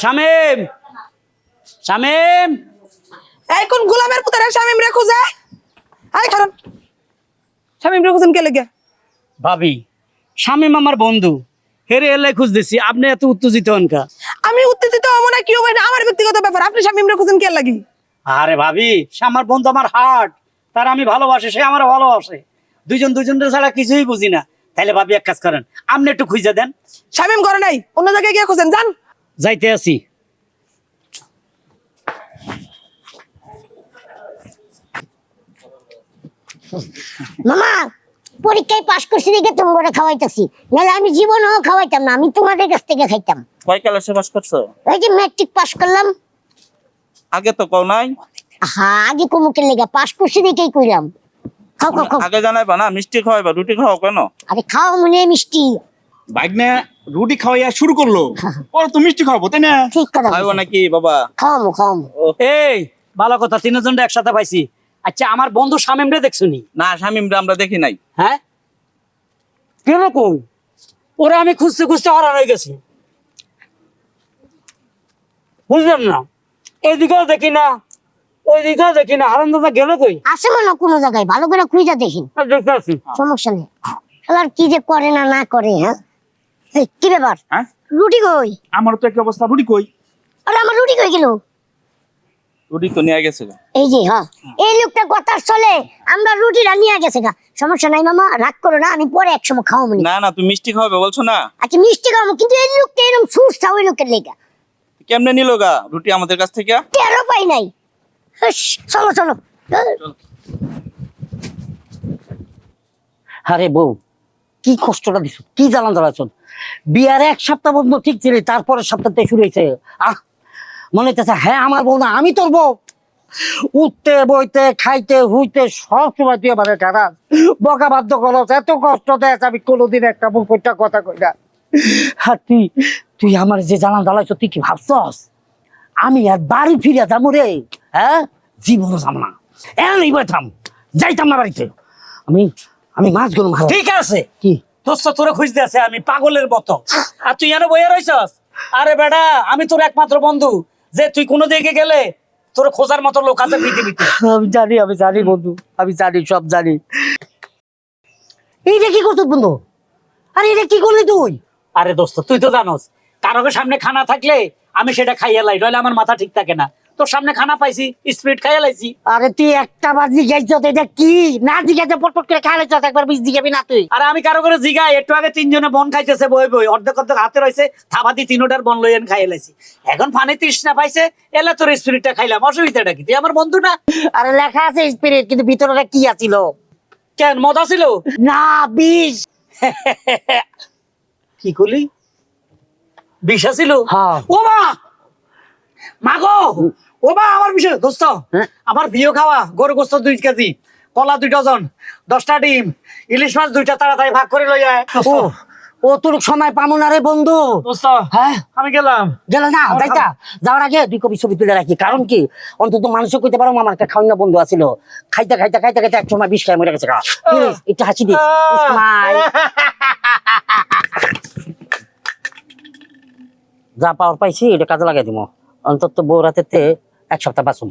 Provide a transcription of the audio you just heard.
শামিম, শামিম, এই কোন গোলামের পুতারে শামিম রে খুঁজে? আই কারণ শামিম রে খুঁজেন কে লাগে? ভাবি শামিম আমার বন্ধু, হেরে এলে খুঁজতেছি, আপনি এত উত্তেজিত হন কা? আমি উত্তেজিত হব না কি হবে এটা আমার ব্যক্তিগত ব্যাপার। আপনি শামিম রে খুঁজেন কে লাগি? আরে ভাবি, সে আমার বন্ধু, আমার হার্ট, তার আমি ভালোবাসি, সে আমার ভালোবাসে, দুজনের ছাড়া কিছুই বুঝি না। তাইলে ভাবি এক কাজ করেন, আপনি একটু খুঁজে দেন। শামিম ঘরে নাই, অন্য জায়গায় গিয়ে খুঁজেন যান। যাইতে আছি। মামা পরীক্ষায় পাশ করছি দেখে তুমি করে খাওয়াইতেছি, নাহলে আমি জীবনেও খাওয়াইতাম না, আমি তোমাদের কাছ থেকে খাইতাম। কয় ক্লাসে পাস করছো? ওই যে ম্যাট্রিক পাশ করলাম। আগে তো কও নাই। হ্যাঁ আগে কুমুকের লেগে পাশ করছি দেখেই কইলাম। খাও খাও খাও। আগে জানাইবা না, মিষ্টি খাওয়াইবা, রুটি খাও কেন? আরে খাও মনে মিষ্টি। বাইকনে রুটি খাওয়াইয়া শুরু করলো, ওর তো মিষ্টি খাওয়াবো তাই না? ঠিক কথা খাইবো নাকি বাবা? খাওয়ামো খাওয়ামো। এই ভালো কথা, তিনজনটা একসাথে পাইছি। আচ্ছা, আমার বন্ধু শামিম রে দেখছুনি? না, শামিমরে আমরা দেখি নাই। হ্যাঁ, কিরকম? ওরা আমি খুঁজতে খুঁজতে হরান হয়ে গেছি, বুঝলেন না? এইদিকেও দেখি না, ওইদিকেও দেখি না, হারান দাদা গেল কই? আসে মনে কোনো জায়গায়, ভালো করে খুঁজা দেখি। দেখতে আছি। সমস্যা নেই। আর কি যে করে না না করে। হ্যাঁ এই, কি ব্যাপার? হ্যাঁ, রুটি কই? আমারও তো একটা অবস্থা, রুটি কই? আরে আমার রুটি কই গেল? রুটি তো নিয়ে গেছে। এই যে হ্যাঁ, এই লোকটা কথা চলে, আমরা রুটিটা নিয়ে গেছে গা। সমস্যা নাই মামা, রাগ করো না, আমি পরে একসময় খাওয়াবো মনি। না না, তুমি মিষ্টি খাওয়াবে বলছো না? আচ্ছা মিষ্টি খাওয়াবো, কিন্তু এই লোকটা এরকম সুস্থ, ওই লোকের লেগা কেমনে নিল গা রুটি আমাদের কাছ থেকে? টেরও পাই নাই। হাস, চলো চলো। আরে বউ, কি কষ্টটা দিছ, কি জ্বালান জ্বালাছ। বিয়ার এক সপ্তাহ বন্ধ ঠিক ছিল, তারপরের সপ্তাহ থেকে শুরু হয়েছে। মনে হইতেছে হ্যাঁ আমার বউ না, আমি তোর বউ। উঠতে বইতে খাইতে হুইতে সব সময় তুই আমার খারাপ বকা বাধ্য করো, এত কষ্ট দেয় আমি কোনোদিন একটা মুখ একটা কথা কই না। আর তুই তুই আমার যে জ্বালান জ্বালাইছ, তুই কি ভাবছস আমি আর বাড়ি ফিরে যাবো রে? হ্যাঁ, জীবনও যাবো না, এমনি বইতাম, যাইতাম না বাড়িতে। আমি আমি মাছগুলো ঠিক আছে, কি দোস্ত তোরে খুঁজতে আছে আমি পাগলের মতো, আর তুই এনে বইয়া রইছস? আরে বেটা, আমি তোর একমাত্র বন্ধু, যে তুই কোনো দিকে গেলে তোর খোঁজার মতো লোক আছে পৃথিবীতে। আমি জানি বন্ধু, আমি জানি, সব জানি। এইটা কি করছিস বন্ধু? আরে এটা কি করলি তুই? আরে দোস্ত, তুই তো জানোস, কারোর সামনে খানা থাকলে আমি সেটা খাইয়া লাই, নইলে আমার মাথা ঠিক থাকে না। তোর সামনে খানা পাইছি, স্পিড খাইয়া লাইছি। আরে তুই একটা বার জিজ্ঞাসা, এটা কি না জিজ্ঞাসা পটপট করে খাইলে একবার বিষ জিগাবি না তুই? আরে আমি কারো করে জিগাই, একটু আগে তিনজনে বন খাইতেছে বই বই, অর্ধেক অর্ধেক হাতে রয়েছে, থাবাদি তিনোটার বন লইয়েন খাইয়া লাইছি। এখন পানি তৃষ্ণা পাইছে, এলে তোর স্পিরিটটা খাইলাম, অসুবিধাটা কি? তুই আমার বন্ধু না? আরে লেখা আছে স্পিরিট, কিন্তু ভিতরে কি আছিল? কেন, মজা ছিল? না, বিষ। কি করলি? বিষ ছিল? হ্যাঁ। ও মা, মাগো, ও মা, আমার বিষয় দোস্ত, আমার বিয়ে খাওয়া গরু গোস্ত 2 কেজি, কলা 2 ডজন, 10টা ডিম, ইলিশ মাছ 2টা, তাড়াতাড়ি ভাগ করে লই আয়। ও ও তোর সময় পামো না রে বন্ধু। দোস্ত, হ্যাঁ, আমি গেলাম। গেল না, যাইতা যাওয়ার আগে 2 কপি ছবি তুলে রাখি, কারণ কি অন্তত মানুষও কইতে পারো আমার একটা খাওয়া বন্ধু আছিল, খাইতে খাইতে খাইতে খাইতে এক সময় বিষ খাই মরে গেছে। প্লিজ একটু হাসি দিস, স্মাইল। যা পাওয়ার পাইছি এটা কাজে লাগাই দিব, অন্তত বউ রাতে 1 সপ্তাহ বাঁচুন।